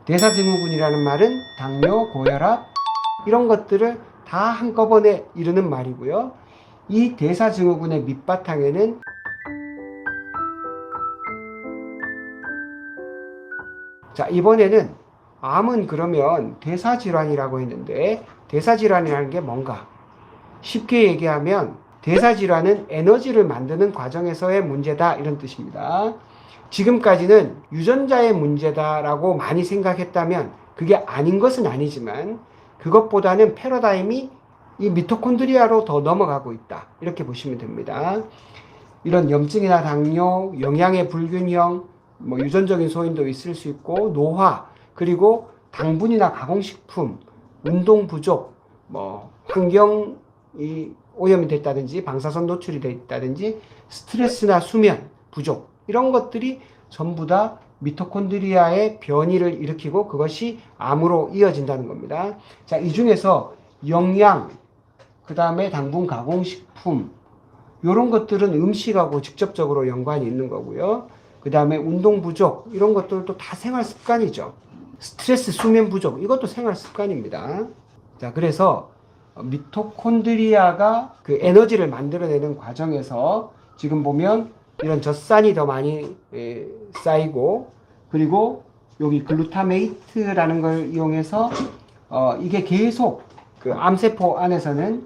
대사증후군이라는 말은 당뇨, 고혈압 이런 것들을 다 한꺼번에 이루는 말이고요. 이 대사증후군의 밑바탕에는 자, 이번에는 암은 그러면 대사질환이라고 했는데 대사질환이라는 게 뭔가? 쉽게 얘기하면 대사질환은 에너지를 만드는 과정에서의 문제다 이런 뜻입니다. 지금까지는 유전자의 문제다라고 많이 생각했다면 그게 아닌 것은 아니지만 그것보다는 패러다임이 이 미토콘드리아로 더 넘어가고 있다 이렇게 보시면 됩니다. 이런 염증이나 당뇨, 영양의 불균형, 유전적인 소인도 있을 수 있고 노화, 그리고 당분이나 가공식품, 운동 부족, 환경이 오염이 됐다든지 방사선 노출이 됐다든지 스트레스나 수면 부족 이런 것들이 전부 다 미토콘드리아의 변이를 일으키고 그것이 암으로 이어진다는 겁니다. 자, 이 중에서 영양, 그 다음에 당분 가공식품 이런 것들은 음식하고 직접적으로 연관이 있는 거고요. 그 다음에 운동 부족 이런 것들도 다 생활 습관이죠. 스트레스 수면 부족 이것도 생활 습관입니다. 자, 그래서 미토콘드리아가 그 에너지를 만들어내는 과정에서 지금 보면 이런 젖산이 더 많이 쌓이고 그리고 여기 글루타메이트라는 걸 이용해서 이게 계속 그 암세포 안에서는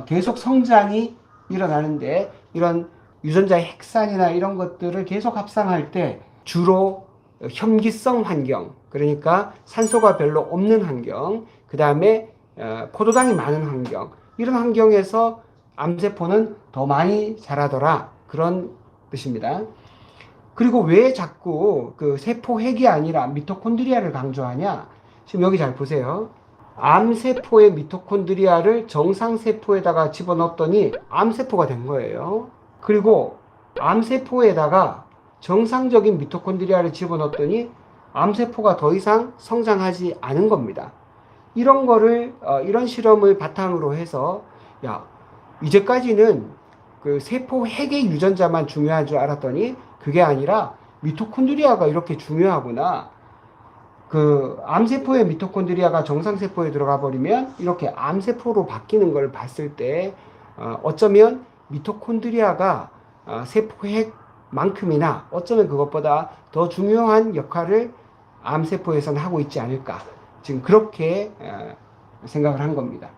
계속 성장이 일어나는데 이런 유전자의 핵산이나 이런 것들을 계속 합성할 때 주로 혐기성 환경, 그러니까 산소가 별로 없는 환경, 그 다음에 포도당이 많은 환경, 이런 환경에서 암세포는 더 많이 자라더라 그런 뜻입니다. 그리고 왜 자꾸 그 세포핵이 아니라 미토콘드리아를 강조하냐? 지금 여기 잘 보세요. 암세포의 미토콘드리아를 정상세포에다가 집어넣었더니 암세포가 된 거예요. 그리고 암세포에다가 정상적인 미토콘드리아를 집어넣었더니 암세포가 더 이상 성장하지 않은 겁니다. 이런 거를, 이런 실험을 바탕으로 해서, 야, 이제까지는 그 세포 핵의 유전자만 중요한 줄 알았더니 그게 아니라 미토콘드리아가 이렇게 중요하구나. 그 암세포의 미토콘드리아가 정상세포에 들어가 버리면 이렇게 암세포로 바뀌는 걸 봤을 때 어쩌면 미토콘드리아가 세포핵만큼이나 어쩌면 그것보다 더 중요한 역할을 암세포에서는 하고 있지 않을까. 지금 그렇게 생각을 한 겁니다.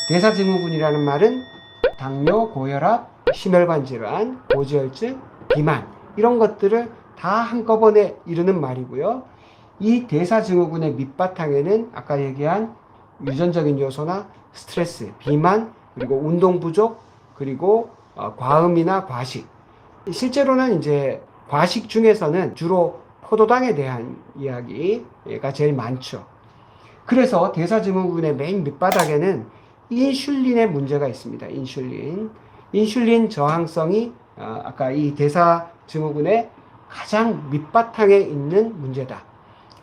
대사증후군이라는 말은 당뇨, 고혈압, 심혈관 질환, 고지혈증, 비만 이런 것들을 다 한꺼번에 이루는 말이고요. 이 대사증후군의 밑바탕에는 아까 얘기한 유전적인 요소나 스트레스, 비만, 그리고 운동 부족, 그리고 과음이나 과식. 실제로는 이제 과식 중에서는 주로 포도당에 대한 이야기가 제일 많죠. 그래서 대사증후군의 맨 밑바닥에는 인슐린의 문제가 있습니다. 인슐린 저항성이 아까 이 대사증후군의 가장 밑바탕에 있는 문제다.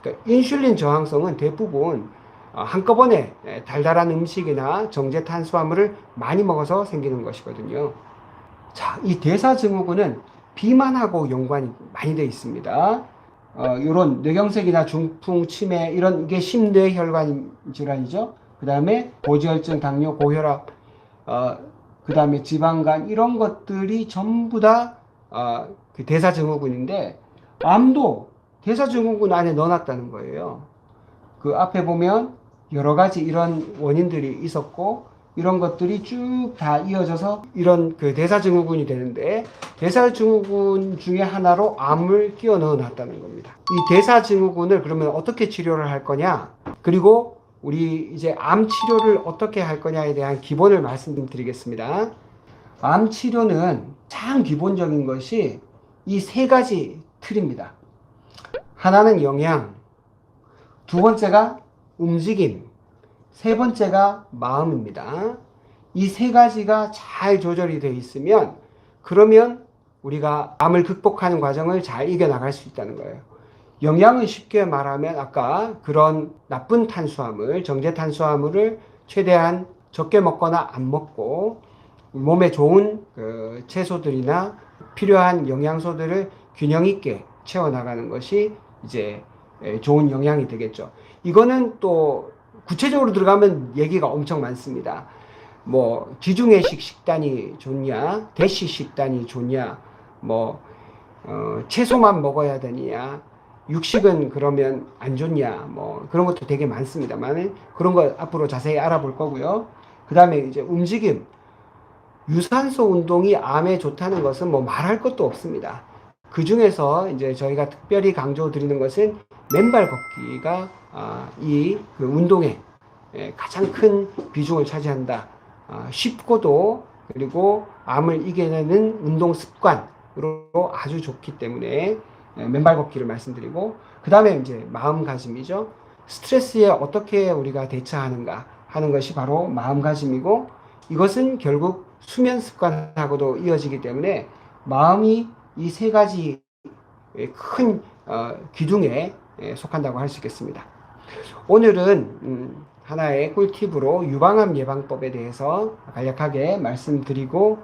그러니까 인슐린 저항성은 대부분 한꺼번에 달달한 음식이나 정제 탄수화물을 많이 먹어서 생기는 것이거든요. 자, 이 대사증후군은 비만하고 연관이 많이 되어 있습니다. 이런 뇌경색이나 중풍, 치매 이런 게 심뇌혈관 질환이죠. 그 다음에 고지혈증, 당뇨, 고혈압, 그 다음에 지방간 이런 것들이 전부 다 그 대사증후군인데 암도 대사증후군 안에 넣어놨다는 거예요. 그 앞에 보면 여러 가지 이런 원인들이 있었고 이런 것들이 쭉 다 이어져서 이런 그 대사증후군이 되는데 대사증후군 중에 하나로 암을 끼워 넣어 놨다는 겁니다. 이 대사증후군을 그러면 어떻게 치료를 할 거냐? 그리고 우리 이제 암 치료를 어떻게 할 거냐에 대한 기본을 말씀드리겠습니다. 암 치료는 가장 기본적인 것이 이 세 가지 틀입니다. 하나는 영양, 두 번째가 움직임, 세 번째가 마음입니다. 이 세 가지가 잘 조절이 되어 있으면 그러면 우리가 암을 극복하는 과정을 잘 이겨나갈 수 있다는 거예요. 영양은 쉽게 말하면 아까 그런 나쁜 탄수화물, 정제 탄수화물을 최대한 적게 먹거나 안 먹고 몸에 좋은 그 채소들이나 필요한 영양소들을 균형 있게 채워나가는 것이 이제 좋은 영향이 되겠죠. 이거는 또 구체적으로 들어가면 얘기가 엄청 많습니다. 뭐 지중해식 식단이 좋냐, 대시 식단이 좋냐, 뭐 채소만 먹어야 되냐, 육식은 그러면 안 좋냐, 뭐 그런 것도 되게 많습니다만 그런 거 앞으로 자세히 알아볼 거고요. 그 다음에 이제 움직임, 유산소 운동이 암에 좋다는 것은 뭐 말할 것도 없습니다. 그 중에서 이제 저희가 특별히 강조드리는 것은 맨발 걷기가 이 그 운동에 가장 큰 비중을 차지한다. 쉽고도 그리고 암을 이겨내는 운동 습관으로 아주 좋기 때문에 맨발 걷기를 말씀드리고, 그 다음에 이제 마음가짐이죠. 스트레스에 어떻게 우리가 대처하는가 하는 것이 바로 마음가짐이고, 이것은 결국 수면 습관하고도 이어지기 때문에 마음이 이 세 가지 큰 기둥에 속한다고 할 수 있겠습니다. 오늘은 하나의 꿀팁으로 유방암 예방법에 대해서 간략하게 말씀드리고